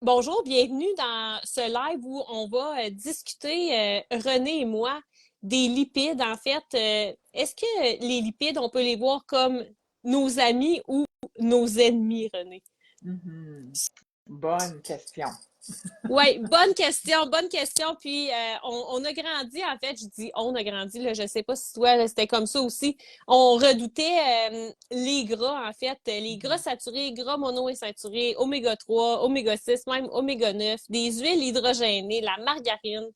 Bonjour, bienvenue dans ce live où on va discuter, René et moi, des lipides. En fait, est-ce que les lipides, on peut les voir comme nos amis ou nos ennemis, René? Mhm. Bonne question. Oui, bonne question, bonne question. Puis on a grandi, en fait, je dis on a grandi, là, je sais pas si toi, là, c'était comme ça aussi. On redoutait les gras, en fait, les gras Mhm. saturés, gras monoinsaturés, oméga 3, oméga 6, même oméga 9, des huiles hydrogénées, la margarine.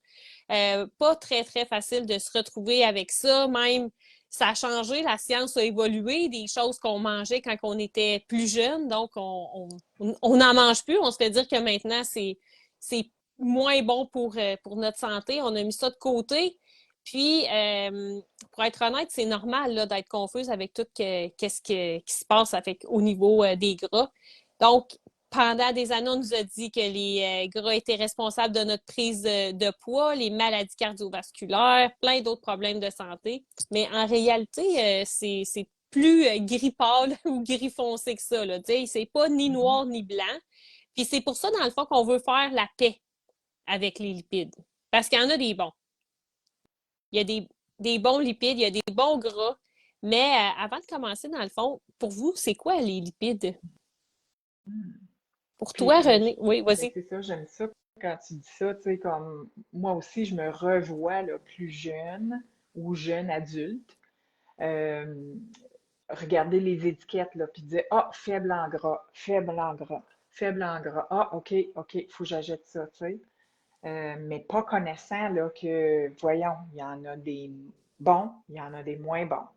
Pas très, très facile de se retrouver avec ça. Même, ça a changé, la science a évolué, des choses qu'on mangeait quand on était plus jeune. Donc, on n'en mange plus. On se fait dire que maintenant, c'est moins bon pour notre santé. On a mis ça de côté. Puis, pour être honnête, c'est normal là, d'être confuse avec tout qu'est-ce qui se passe avec, au niveau des gras. Donc, pendant des années, on nous a dit que les gras étaient responsables de notre prise de poids, les maladies cardiovasculaires, plein d'autres problèmes de santé. Mais en réalité, c'est plus gris pâle ou gris foncé que ça. Là. C'est pas ni Mhm. noir ni blanc. Puis c'est pour ça, dans le fond, qu'on veut faire la paix avec les lipides. Parce qu'il y en a des bons. Il y a des bons lipides, il y a des bons gras. Mais avant de commencer, dans le fond, pour vous, c'est quoi les lipides? Mhm. Pour Puis, toi, René? Oui, ben, vas-y. c'est ça, j'aime ça quand tu dis ça, tu sais, comme moi aussi, je me revois là, plus jeune ou jeune adulte, euh, regarder les étiquettes, là, puis dire, ah, faible en gras, faible en gras, faible en gras, ah, OK, faut que j'achète ça, tu sais. Mais pas connaissant, là, que, voyons, il y en a des bons, il y en a des moins bons.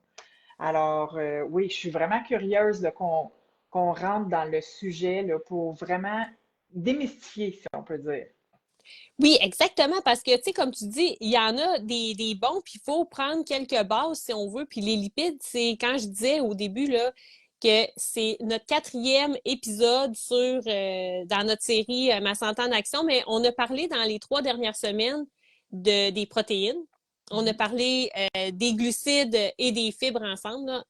Alors, oui, je suis vraiment curieuse là, qu'on rentre dans le sujet là, pour vraiment démystifier, si on peut dire. Oui, exactement, parce que, tu sais, comme tu dis, il y en a des bons, puis il faut prendre quelques bases si on veut. Puis les lipides, c'est quand je disais au début, là, que c'est notre quatrième épisode dans notre série Ma santé en action, mais on a parlé dans les 3 dernières semaines des protéines. On a Mhm. parlé des glucides et des fibres ensemble, là.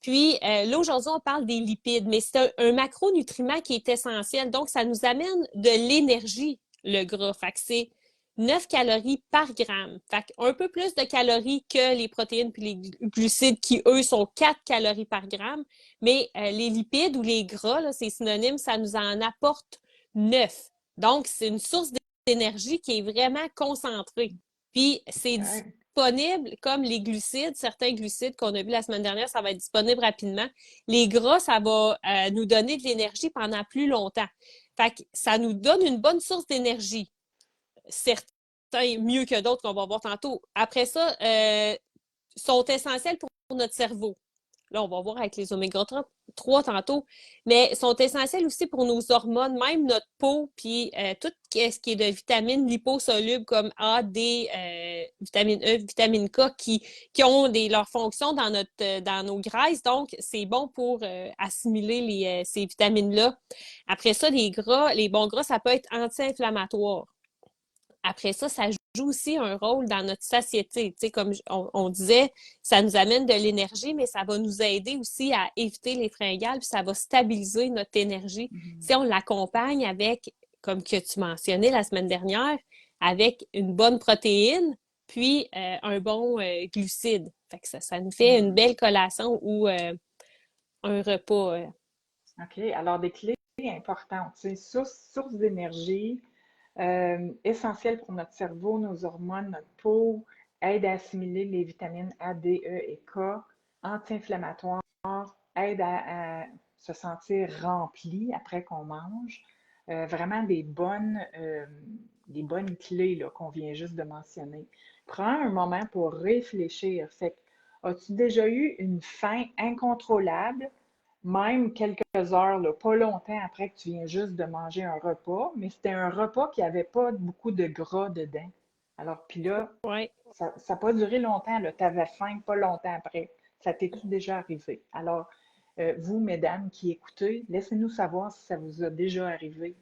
Puis là, aujourd'hui, on parle des lipides, mais c'est un macronutriment qui est essentiel. Donc, ça nous amène de l'énergie le gras. Fait que c'est 9 calories par gramme. Fait que un peu plus de calories que les protéines puis les glucides qui, eux, sont 4 calories par gramme. Mais les lipides ou les gras, là, c'est synonyme, ça nous en apporte 9. Donc, c'est une source d'énergie qui est vraiment concentrée. Puis, c'est OK. disponible comme les glucides, certains glucides qu'on a vu la semaine dernière, ça va être disponible rapidement. Les gras, ça va nous donner de l'énergie pendant plus longtemps. Fait que ça nous donne une bonne source d'énergie. Certains mieux que d'autres qu'on va voir tantôt. Après ça, sont essentiels pour notre cerveau. Là, on va voir avec les oméga 3 tantôt, mais sont essentiels aussi pour nos hormones, même notre peau, puis tout ce qui est de vitamines liposolubles comme A, D, vitamine E, vitamine K, qui ont leurs fonctions dans nos graisses. Donc, c'est bon pour assimiler ces vitamines-là. Après ça, les bons gras, ça peut être anti-inflammatoire. Après ça joue aussi un rôle dans notre satiété. Tu sais, comme on disait, ça nous amène de l'énergie, mais ça va nous aider aussi à éviter les fringales, puis ça va stabiliser notre énergie. Mhm. Si on l'accompagne avec, comme que tu mentionnais la semaine dernière, avec une bonne protéine, puis un bon glucide. Fait que ça nous fait une Mhm. belle collation ou un repas. OK. Alors, des clés importantes, tu sais, source d'énergie, essentielle pour notre cerveau, nos hormones, notre peau, aide à assimiler les vitamines A, D, E et K, anti-inflammatoire, aide à se sentir rempli après qu'on mange. Vraiment des bonnes clés là, qu'on vient juste de mentionner. Prends un moment pour réfléchir. Fait que, as-tu déjà eu une faim incontrôlable, même quelques heures, là, pas longtemps après que tu viens juste de manger un repas, mais c'était un repas qui n'avait pas beaucoup de gras dedans. Alors, puis là, Ouais. ça n'a pas duré longtemps, là. Tu avais faim pas longtemps après. Ça t'est-tu déjà arrivé? Alors, vous, mesdames qui écoutez, laissez-nous savoir si ça vous a déjà arrivé.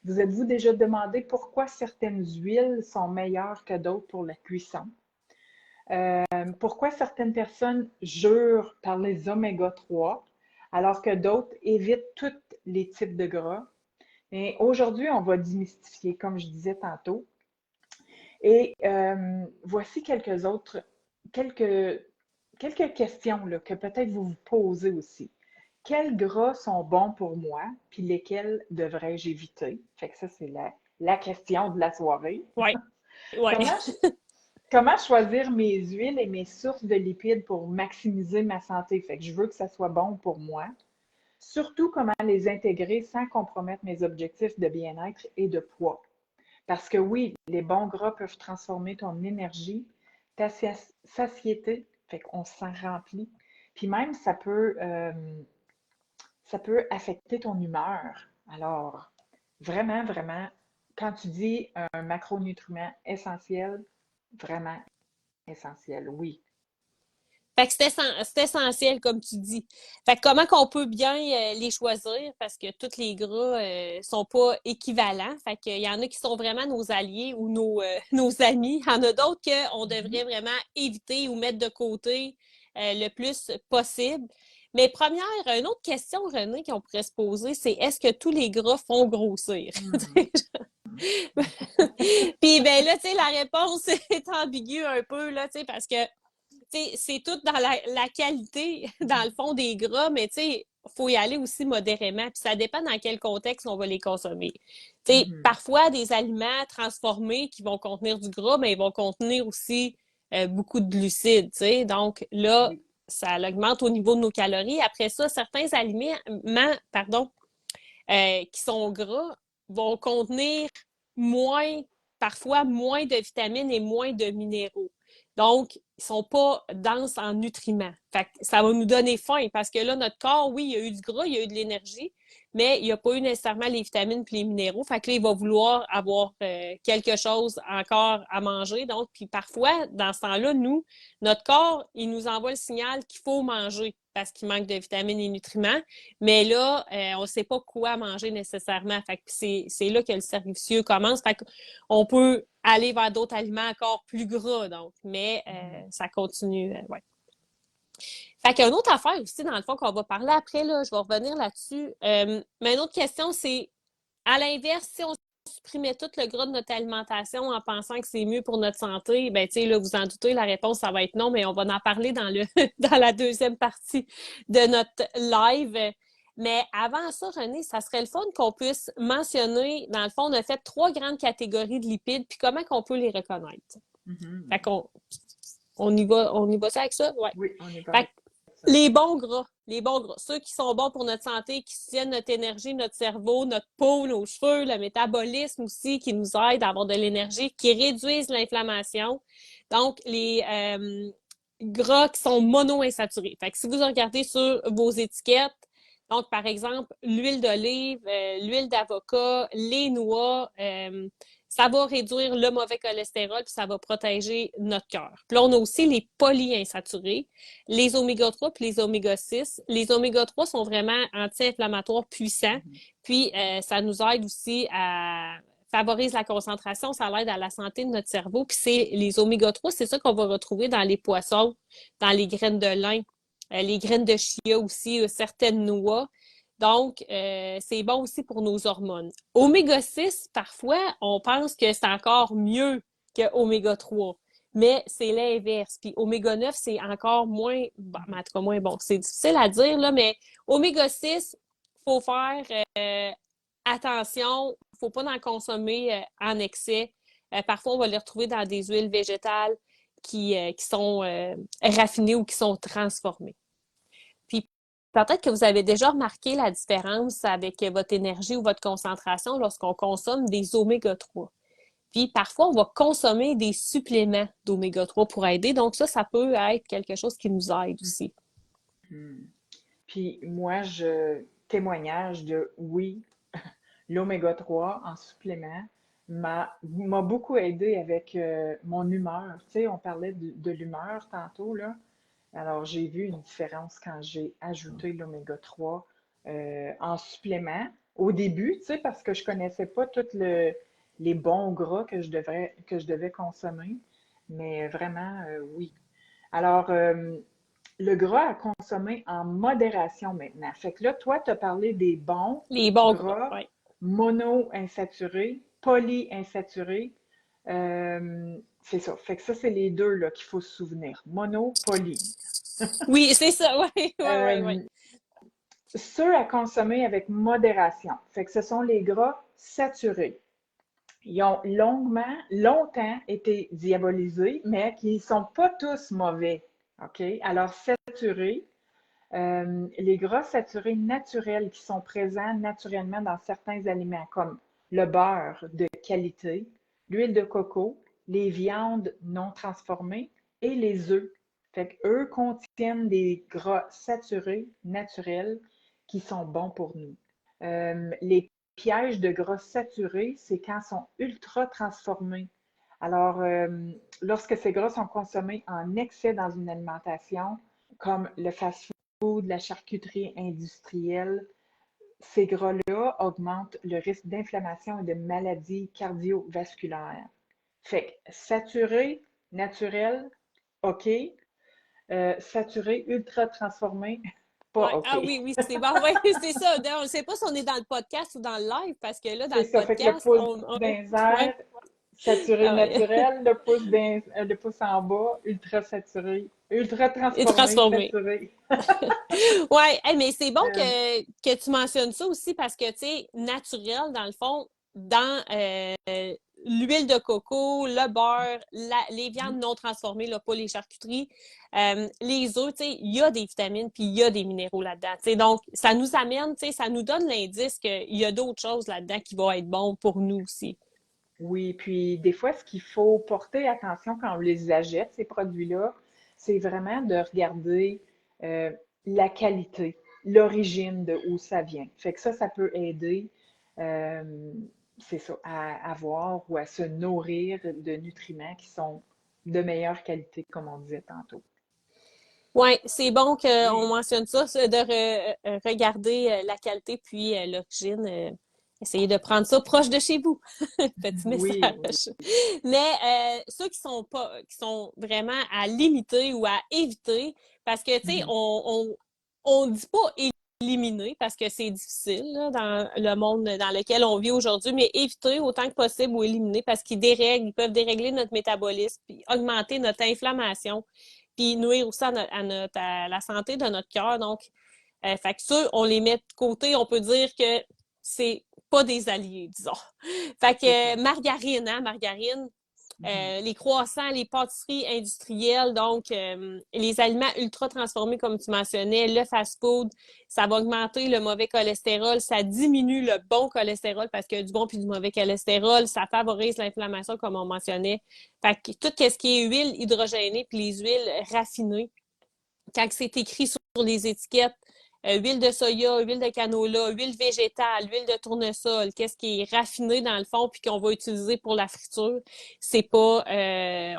Vous êtes-vous déjà demandé pourquoi certaines huiles sont meilleures que d'autres pour la cuisson? Pourquoi certaines personnes jurent par les oméga 3 alors que d'autres évitent tous les types de gras? Et aujourd'hui, on va démystifier, comme je disais tantôt. Et voici quelques, quelques questions là, que peut-être vous vous posez aussi. Quels gras sont bons pour moi, puis lesquels devrais-je éviter? Fait que ça, c'est la question de la soirée. Oui, oui. Comment, comment choisir mes huiles et mes sources de lipides pour maximiser ma santé? Fait que je veux que ça soit bon pour moi. Surtout, comment les intégrer sans compromettre mes objectifs de bien-être et de poids. Parce que oui, les bons gras peuvent transformer ton énergie, ta satiété, fait qu'on se sent rempli. Puis même, ça peut affecter ton humeur. Alors, vraiment, vraiment, quand tu dis un macronutriment essentiel, vraiment essentiel, oui. Fait que c'est essentiel, comme tu dis. Fait que comment qu'on peut bien les choisir, parce que tous les gras sont pas équivalents. Fait qu'il y en a qui sont vraiment nos alliés ou nos amis. Il y en a d'autres qu'on Mhm. devrait vraiment éviter ou mettre de côté le plus possible. Mais première, une autre question, René, qu'on pourrait se poser, c'est est-ce que tous les gras font grossir? Mhm. Puis ben là, tu sais, la réponse est ambiguë un peu, là, tu sais, parce que c'est tout dans la qualité, dans Mhm. le fond, des gras, mais tu sais, faut y aller aussi modérément. Puis ça dépend dans quel contexte on va les consommer. Tu sais, Mhm. parfois, des aliments transformés qui vont contenir du gras, mais ils vont contenir aussi beaucoup de glucides, tu sais. Donc là, Oui. ça augmente au niveau de nos calories. Après ça, certains aliments, pardon, qui sont gras vont contenir moins, parfois moins de vitamines et moins de minéraux. Donc, ils sont pas denses en nutriments. Fait que ça va nous donner faim parce que là, notre corps, oui, il y a eu du gras, il y a eu de l'énergie, mais il n'y a pas eu nécessairement les vitamines et les minéraux. Fait que là, il va vouloir avoir quelque chose encore à manger. Donc, puis parfois, dans ce temps-là, nous, notre corps, il nous envoie le signal qu'il faut manger parce qu'il manque de vitamines et nutriments. Mais là, on ne sait pas quoi manger nécessairement. Fait que c'est là que le cercle vicieux commence. Fait qu'on peut aller vers d'autres aliments encore plus gras, donc. Mais Mhm. ça continue, ouais. Fait qu'une autre affaire aussi, dans le fond, qu'on va parler après, là, je vais revenir là-dessus. Mais une autre question, c'est à l'inverse, si on supprimait tout le gras de notre alimentation en pensant que c'est mieux pour notre santé, ben, tu sais, là, vous en doutez, la réponse, ça va être non, mais on va en parler dans dans la deuxième partie de notre live. Mais avant ça, René, ça serait le fun qu'on puisse mentionner, dans le fond, on a fait 3 grandes catégories de lipides, puis comment qu'on peut les reconnaître. Fait Mhm. qu'on on y va ça avec ça? Ouais. Oui, on est pas Fait avec que ça. les bons gras, ceux qui sont bons pour notre santé, qui soutiennent notre énergie, notre cerveau, notre peau, nos cheveux, le métabolisme aussi, qui nous aident à avoir de l'énergie, qui réduisent l'inflammation. Donc, les gras qui sont monoinsaturés. Fait que si vous regardez sur vos étiquettes, donc, par exemple, l'huile d'olive, l'huile d'avocat, les noix, ça va réduire le mauvais cholestérol puis ça va protéger notre cœur. Puis là, on a aussi les polyinsaturés, les oméga 3 puis les oméga 6. Les oméga 3 sont vraiment anti-inflammatoires puissants. Mhm. Puis, ça nous aide aussi à favorise la concentration, ça l'aide à la santé de notre cerveau. Puis c'est les oméga 3, c'est ça qu'on va retrouver dans les poissons, dans les graines de lin, les graines de chia aussi, certaines noix. Donc, c'est bon aussi pour nos hormones. Oméga 6, parfois, on pense que c'est encore mieux que oméga 3, mais c'est l'inverse. Puis oméga 9, c'est encore moins, bon, en tout cas moins bon. C'est difficile à dire, là, mais oméga 6, faut faire attention, faut pas en consommer en excès. Parfois, on va les retrouver dans des huiles végétales qui sont raffinées ou qui sont transformées. Puis peut-être que vous avez déjà remarqué la différence avec votre énergie ou votre concentration lorsqu'on consomme des oméga 3. Puis parfois, on va consommer des suppléments d'oméga 3 pour aider. Donc ça peut être quelque chose qui nous aide aussi. Mhm. Puis moi, je témoignage de oui, l'oméga 3 en supplément m'a beaucoup aidé avec mon humeur. Tu sais, on parlait de l'humeur tantôt, là. Alors, j'ai vu une différence quand j'ai ajouté l'oméga 3 en supplément au début, tu sais, parce que je connaissais pas tous les bons gras que je devais consommer. Mais vraiment, oui. Alors, le gras à consommer en modération maintenant. Fait que là, toi, tu as parlé des bons Les bons gras, gras oui. mono-insaturés, poly-insaturés. C'est ça. Fait que ça, c'est les deux là, qu'il faut se souvenir. Mono, poly. Oui, c'est ça, oui, oui, oui, oui. Euh, Ceux à consommer avec modération. Fait que ce sont les gras saturés. Ils ont longtemps été diabolisés, mais qui ne sont pas tous mauvais. OK? Alors, saturés, les gras saturés naturels qui sont présents naturellement dans certains aliments, comme le beurre de qualité, l'huile de coco, les viandes non transformées et les œufs. Fait qu'eux contiennent des gras saturés naturels qui sont bons pour nous. Les pièges de gras saturés, c'est quand ils sont ultra transformés. Alors, lorsque ces gras sont consommés en excès dans une alimentation, comme le fast-food, la charcuterie industrielle, ces gras-là augmentent le risque d'inflammation et de maladies cardiovasculaires. Fait que saturé, naturel, OK. Saturé, ultra transformé, Ouais. pas OK. Ah oui, oui, c'est bon. Oui, c'est ça. On ne sait pas si on est dans le podcast ou dans le live, parce que là, dans C'est le ça. Fait que le podcast, pouce on... d'un Ouais. saturé Ah ouais. naturel, le pouce en bas, ultra saturé, ultra Et transformé, transformé. saturé. Ouais, hey, mais c'est bon Euh, que tu mentionnes ça aussi parce que, tu sais, naturel, dans le fond, dans l'huile de coco, le beurre, les viandes non transformées, là, pas les charcuteries, les œufs, tu sais, il y a des vitamines puis il y a des minéraux là-dedans. Tu sais, donc, ça nous amène, tu sais, ça nous donne l'indice qu'il y a d'autres choses là-dedans qui vont être bons pour nous aussi. oui, puis des fois, ce qu'il faut porter attention quand on les achète, ces produits-là, c'est vraiment de regarder euh, la qualité, l'origine de où ça vient. Fait que ça peut aider, euh, c'est ça, à avoir ou à se nourrir de nutriments qui sont de meilleure qualité, comme on disait tantôt. Oui, c'est bon qu'on Oui, mentionne ça, de regarder la qualité puis l'origine. Essayez de prendre ça proche de chez vous. Petit oui, oui. message. Mais ceux qui sont pas, qui sont vraiment à limiter ou à éviter, parce que tu sais, Mhm, on dit pas éliminer parce que c'est difficile là, dans le monde dans lequel on vit aujourd'hui, mais éviter autant que possible ou éliminer parce qu'ils dérèglent, ils peuvent dérégler notre métabolisme, puis augmenter notre inflammation, puis nuire aussi à la santé de notre cœur. Donc, fait que ceux, on les met de côté, on peut dire que c'est pas des alliés, disons. Fait c'est ça. que margarine, hein, margarine, Mhm, les croissants, les pâtisseries industrielles, donc les aliments ultra transformés, comme tu mentionnais, le fast-food, ça va augmenter le mauvais cholestérol, ça diminue le bon cholestérol parce qu'il y a du bon puis du mauvais cholestérol, ça favorise l'inflammation, comme on mentionnait. Fait que tout ce qui est huile hydrogénée puis les huiles raffinées, quand c'est écrit sur les étiquettes, huile de soya, huile de canola, huile végétale, huile de tournesol, qu'est-ce qui est raffiné dans le fond puis qu'on va utiliser pour la friture, c'est pas,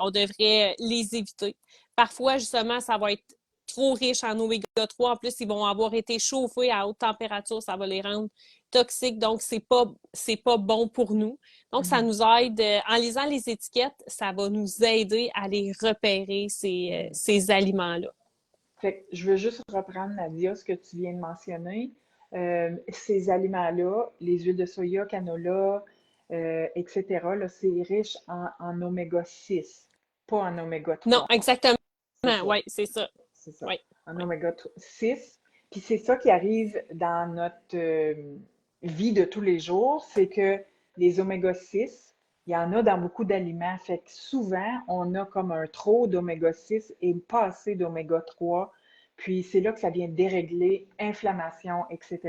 on devrait les éviter. Parfois, justement, ça va être trop riche en oméga 3. En plus, ils vont avoir été chauffés à haute température, ça va les rendre toxiques, donc c'est pas bon pour nous. Donc, ça mhm, nous aide, en lisant les étiquettes, ça va nous aider à les repérer, mhm. ces aliments-là. Fait que je veux juste reprendre, Nadia, ce que tu viens de mentionner. Ces aliments-là, les huiles de soya, canola, etc., là, c'est riche en oméga 6, pas en oméga Non, 3. exactement. C'est ça, Oui, c'est ça. c'est ça. Oui, En oui. oméga 6. Puis c'est ça qui arrive dans notre vie de tous les jours, c'est que les oméga 6, il y en a dans beaucoup d'aliments. Fait que souvent, on a comme un trop d'oméga 6 et pas assez d'oméga 3. Puis c'est là que ça vient dérégler inflammation, etc.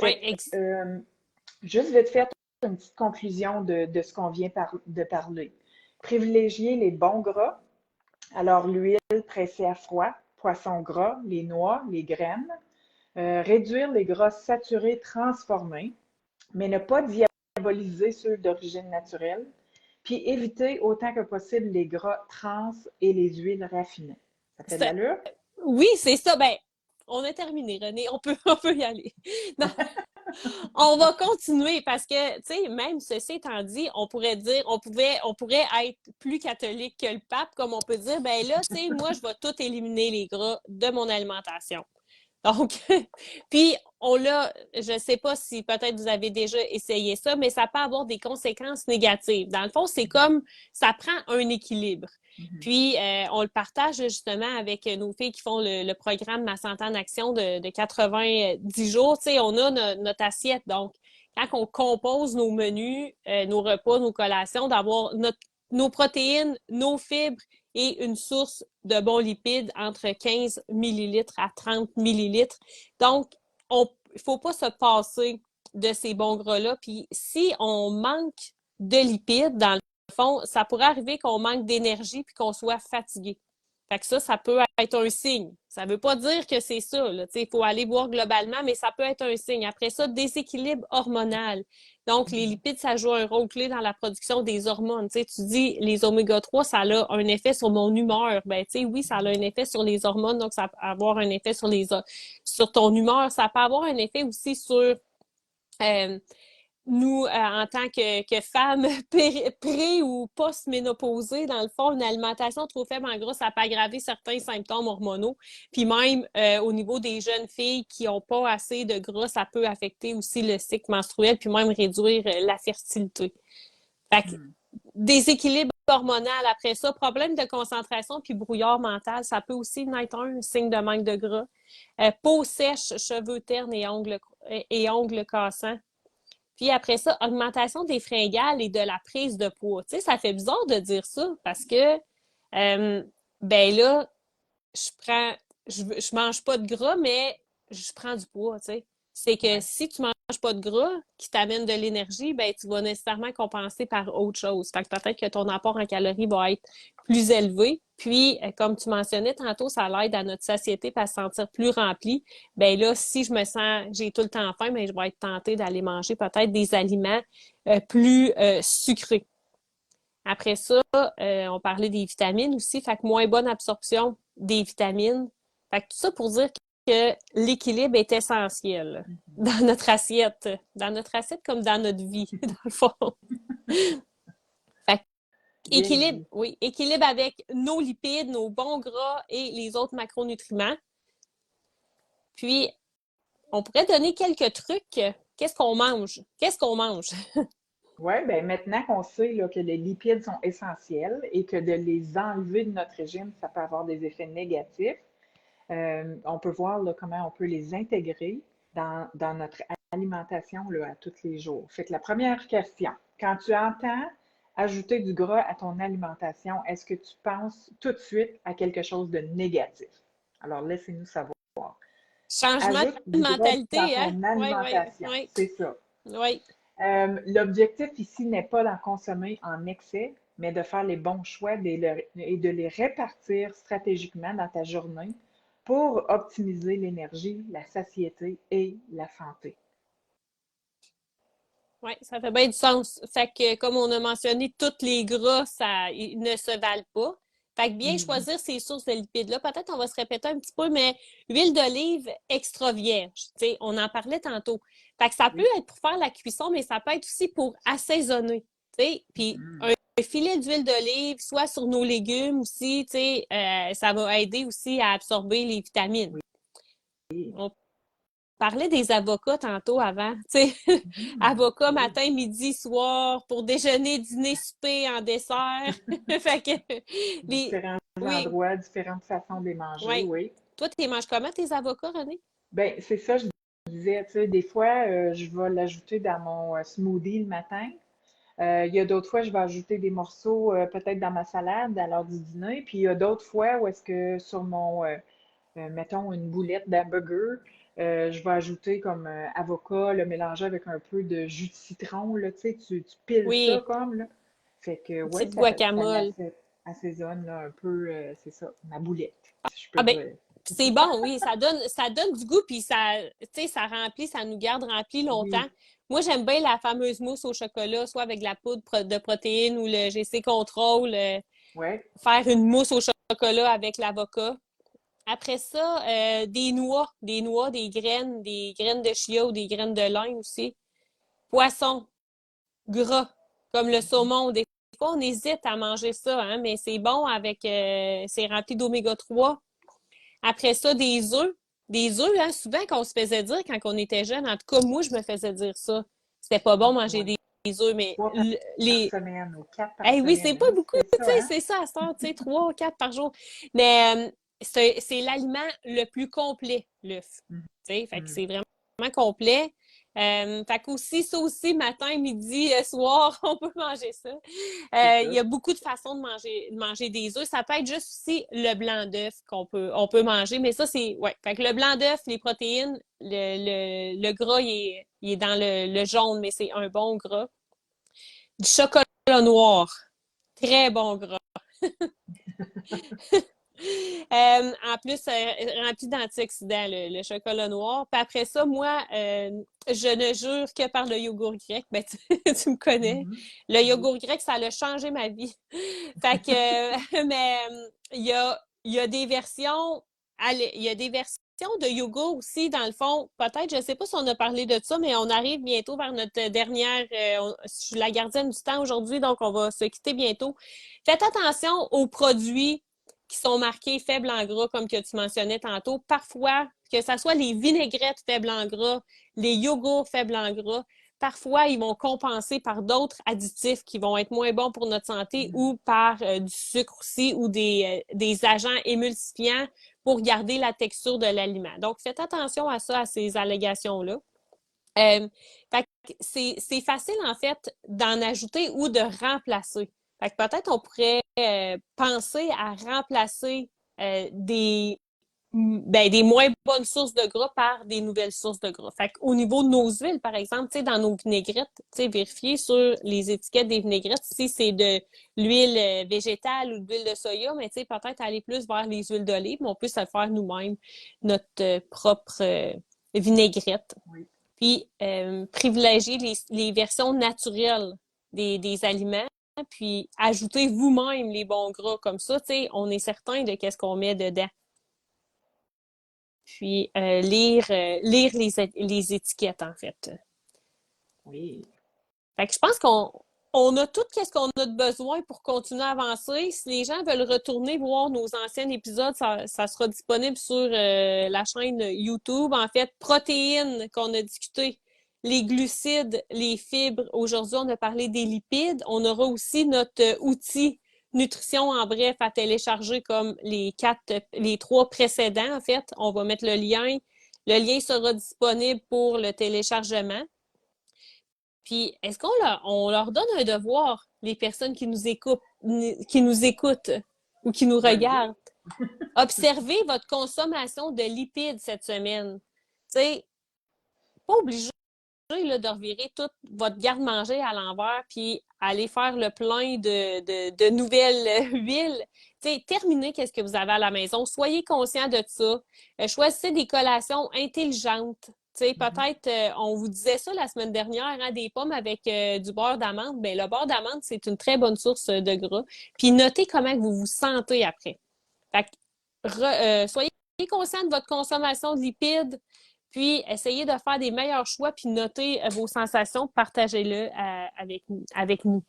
Oui, Fait que, juste vite faire une petite conclusion de ce qu'on vient de parler. Privilégier les bons gras. Alors, l'huile pressée à froid, poisson gras, les noix, les graines. Réduire les gras saturés transformés, mais ne pas diaboliser ceux d'origine naturelle. Puis éviter autant que possible les gras trans et les huiles raffinées. Ça fait de c'est- l'allure? oui, c'est ça. Ben, on a terminé, René. On peut y aller. Non, on va continuer parce que, tu sais, même ceci étant dit, on pourrait être plus catholique que le pape, comme on peut dire, ben là, tu sais, moi, je vais tout éliminer les gras de mon alimentation. Donc, puis je ne sais pas si peut-être vous avez déjà essayé ça, mais ça peut avoir des conséquences négatives. Dans le fond, c'est comme ça prend un équilibre. Mhm. Puis, on le partage justement avec nos filles qui font le programme Ma santé en action de 90 jours. Tu sais, on a notre assiette. Donc, quand on compose nos menus, nos repas, nos collations, d'avoir nos protéines, nos fibres et une source de bons lipides entre 15 millilitres à 30 millilitres. Donc, il ne faut pas se passer de ces bons gras-là. Puis si on manque de lipides, dans le fond, ça pourrait arriver qu'on manque d'énergie puis qu'on soit fatigué. Fait que ça peut être un signe. Ça ne veut pas dire que c'est ça. Il faut aller voir globalement, mais ça peut être un signe. Après ça, déséquilibre hormonal. Donc, les lipides, ça joue un rôle clé dans la production des hormones. Tu dis, les oméga-3, ça a un effet sur mon humeur. Ben, oui, ça a un effet sur les hormones, donc ça peut avoir un effet sur ton humeur. Ça peut avoir un effet aussi sur nous, en tant que femmes pré- ou post-ménopausées, dans le fond, une alimentation trop faible en gras, ça peut aggraver certains symptômes hormonaux. Puis même au niveau des jeunes filles qui n'ont pas assez de gras, ça peut affecter aussi le cycle menstruel, puis même réduire la fertilité. Fait que, Mhm. déséquilibre hormonal après ça, problème de concentration puis brouillard mental, ça peut aussi être un signe de manque de gras. Peau sèche, cheveux ternes et ongles cassants. Puis après ça, augmentation des fringales et de la prise de poids. Tu sais, ça fait bizarre de dire ça parce que, ben là, je prends, je mange pas de gras, mais je prends du poids, tu sais. C'est que Ouais. si tu manges pas de gras qui t'amène de l'énergie, ben tu vas nécessairement compenser par autre chose. Fait que peut-être que ton apport en calories va être plus élevé. Puis, comme tu mentionnais tantôt, ça l'aide à notre satiété pour se sentir plus remplie. Ben là, si je me sens, j'ai tout le temps faim, ben je vais être tentée d'aller manger peut-être des aliments plus sucrés. Après ça, on parlait des vitamines aussi, fait que moins bonne absorption des vitamines. Fait que tout ça pour dire que l'équilibre est essentiel Mhm. dans notre assiette comme dans notre vie, dans le fond. Fait que Bien équilibre, dit. oui, équilibre avec nos lipides, nos bons gras et les autres macronutriments. Puis, on pourrait donner quelques trucs. Qu'est-ce qu'on mange? Qu'est-ce qu'on mange? Oui, bien maintenant qu'on sait là, que les lipides sont essentiels et que de les enlever de notre régime, ça peut avoir des effets négatifs, on peut voir là, comment on peut les intégrer dans notre alimentation là, à tous les jours. Fait que la première question, quand tu entends ajouter du gras à ton alimentation, est-ce que tu penses tout de suite à quelque chose de négatif? Alors, laissez-nous savoir. Changement Ajoute de du gras dans mentalité, hein? ton Oui, oui, alimentation, oui. c'est ça. Oui. L'objectif ici n'est pas d'en consommer en excès, mais de faire les bons choix et de les répartir stratégiquement dans ta journée pour optimiser l'énergie, la satiété et la santé. Oui, ça fait bien du sens. Fait que, comme on a mentionné, tous les gras, ils ne se valent pas. Fait que bien Mhm. choisir ces sources de lipides-là. Peut-être on va se répéter un petit peu, mais huile d'olive extra vierge. Tu sais, on en parlait tantôt. Fait que ça peut Oui. être pour faire la cuisson, mais ça peut être aussi pour assaisonner. Tu sais, puis Mhm. un filet d'huile d'olive, soit sur nos légumes aussi, tu sais, ça va aider aussi à absorber les vitamines. Oui. On parlait des avocats tantôt avant. Tu sais, Mhm. avocats Oui. matin, midi, soir, pour déjeuner, dîner, souper, en dessert. Fait que les. Différents Oui, endroits, différentes façons de les manger, oui. oui. Toi, tu les manges comment, tes avocats, René? Ben, c'est ça, je disais, tu sais, des fois, je vais l'ajouter dans mon smoothie le matin. Il y a d'autres fois, je vais ajouter des morceaux peut-être dans ma salade à l'heure du dîner. Puis il y a d'autres fois où est-ce que sur mon, mettons, une boulette d'hamburger, je vais ajouter comme avocat, le mélanger avec un peu de jus de citron, là, tu sais, tu piles ça Oui, comme, là. Fait que, une ouais, petite ça guacamole. assaisonne là, un peu, c'est ça, ma boulette, si je peux Ah ben, dire. c'est bon, oui, ça donne du goût, puis ça, tu sais, ça remplit, ça nous garde remplis longtemps. Oui, Moi, j'aime bien la fameuse mousse au chocolat, soit avec de la poudre de protéines ou le GC Control, ouais. faire une mousse au chocolat avec l'avocat. Après ça, des noix, des graines de chia ou des graines de lin aussi. Poisson, gras, comme le Mhm. saumon. Des fois, on hésite à manger ça, hein, mais c'est bon c'est rempli d'oméga 3. Après ça, des œufs. des œufs, hein, souvent qu'on se faisait dire quand on était jeune, en tout cas, moi, je me faisais dire ça. C'était pas bon manger Oui. des œufs, mais 3 par les. semaine ou 4 par Eh oui, c'est semaine. pas Oui, beaucoup, c'était tu sais, ça, hein? c'est ça, à cette heure, tu sais, 3 ou 4 par jour. Mais c'est l'aliment le plus complet, l'œuf. Mhm. Tu sais, fait que Mhm. c'est vraiment complet. Fait qu'aussi, ça aussi, matin, midi, soir, on peut manger ça. C'est Il ça. y a beaucoup de façons de manger des œufs. Ça peut être juste aussi le blanc d'œuf on peut manger, mais ça, c'est, ouais. Fait que le blanc d'œuf, les protéines, le gras, il est dans le jaune, mais c'est un bon gras. Du chocolat noir. Très bon gras. En plus, rempli d'antioxydants, le chocolat noir. Puis après ça, moi, je ne jure que par le yogourt grec. Ben, tu me connais. Mhm. Le Oui. yogourt grec, ça a changé ma vie. Fait que, mais il y a des versions, il y a des versions de yogourt aussi, dans le fond. Peut-être, je ne sais pas si on a parlé de ça, mais on arrive bientôt vers notre dernière. Je suis la gardienne du temps aujourd'hui, donc on va se quitter bientôt. Faites attention aux produits qui sont marqués faibles en gras, comme que tu mentionnais tantôt. Parfois, que ce soit les vinaigrettes faibles en gras, les yogourts faibles en gras, parfois, ils vont compenser par d'autres additifs qui vont être moins bons pour notre santé Mhm. ou par du sucre aussi ou des agents émulsifiants pour garder la texture de l'aliment. Donc, faites attention à ça, à ces allégations-là. Fait que c'est facile, en fait, d'en ajouter ou de remplacer. Fait que peut-être on pourrait penser à remplacer des moins bonnes sources de gras par des nouvelles sources de gras. Fait qu'au niveau de nos huiles, par exemple, tu sais, dans nos vinaigrettes, tu sais, vérifier sur les étiquettes des vinaigrettes si c'est de l'huile végétale ou de l'huile de soya, mais tu sais, peut-être aller plus vers les huiles d'olive, mais on peut se faire nous-mêmes notre propre vinaigrette. Oui. Puis, privilégier les versions naturelles des aliments, puis ajouter vous-même les bons gras comme ça, tu sais, on est certain de qu'est-ce qu'on met dedans. Puis, lire les étiquettes, en fait. Oui. Fait que je pense qu'on a tout ce qu'on a de besoin pour continuer à avancer. Si les gens veulent retourner voir nos anciens épisodes, ça sera disponible sur la chaîne YouTube. En fait, protéines qu'on a discuté, les glucides, les fibres. Aujourd'hui, on a parlé des lipides. On aura aussi notre outil nutrition en bref à télécharger comme les 3 précédents. En fait, on va mettre le lien. Le lien sera disponible pour le téléchargement. Puis, est-ce on leur donne un devoir, les personnes qui nous écoutent ou qui nous Ben oui. regardent? Observez votre consommation de lipides cette semaine. Tu sais, pas obligé là, de revirer toute votre garde-manger à l'envers puis aller faire le plein de nouvelles huiles. Tu sais, terminez qu'est-ce que vous avez à la maison. Soyez conscient de ça. Choisissez des collations intelligentes. Tu sais, Mhm. peut-être, on vous disait ça la semaine dernière, hein, des pommes avec du beurre d'amande. Bien, le beurre d'amande, c'est une très bonne source de gras. Puis notez comment vous vous sentez après. Fait que, soyez conscient de votre consommation de lipides, puis essayez de faire des meilleurs choix, puis notez vos sensations, partagez-le avec nous.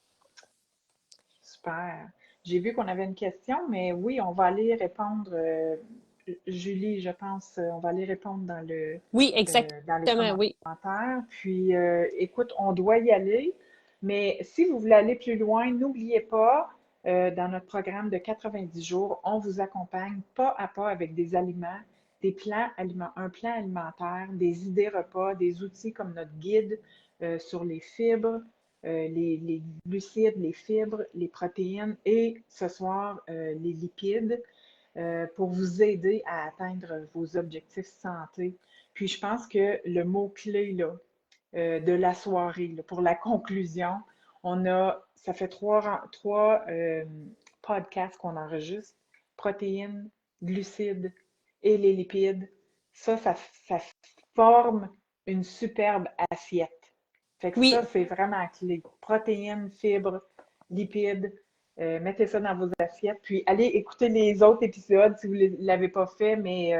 Super. J'ai vu qu'on avait une question, mais oui, on va aller répondre. Julie, je pense, on va aller répondre Oui, dans les exactement, oui. commentaires. Puis, écoute, on doit y aller, mais si vous voulez aller plus loin, n'oubliez pas, dans notre programme de 90 jours, on vous accompagne pas à pas avec des aliments, un plan alimentaire, des idées repas, des outils comme notre guide sur les fibres, les glucides, les fibres, les protéines et ce soir, les lipides pour vous aider à atteindre vos objectifs santé. Puis je pense que le mot-clé là, de la soirée, là, pour la conclusion, ça fait trois podcasts qu'on enregistre, protéines, glucides et les lipides. Ça forme une superbe assiette. Fait que ça, Oui, c'est vraiment clé. Protéines, fibres, lipides, mettez ça dans vos assiettes. Puis allez écouter les autres épisodes si vous ne l'avez pas fait, mais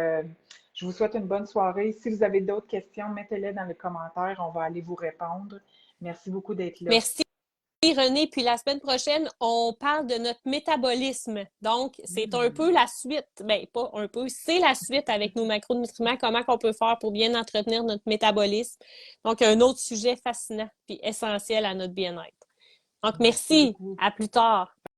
je vous souhaite une bonne soirée. Si vous avez d'autres questions, mettez-les dans les commentaires. On va aller vous répondre. Merci beaucoup d'être là. merci René. Puis la semaine prochaine, on parle de notre métabolisme. Donc, c'est un peu la suite. Bien, pas un peu, c'est la suite avec nos macronutriments, comment on peut faire pour bien entretenir notre métabolisme. Donc, un autre sujet fascinant puis essentiel à notre bien-être. Donc, Merci merci. beaucoup. À plus tard.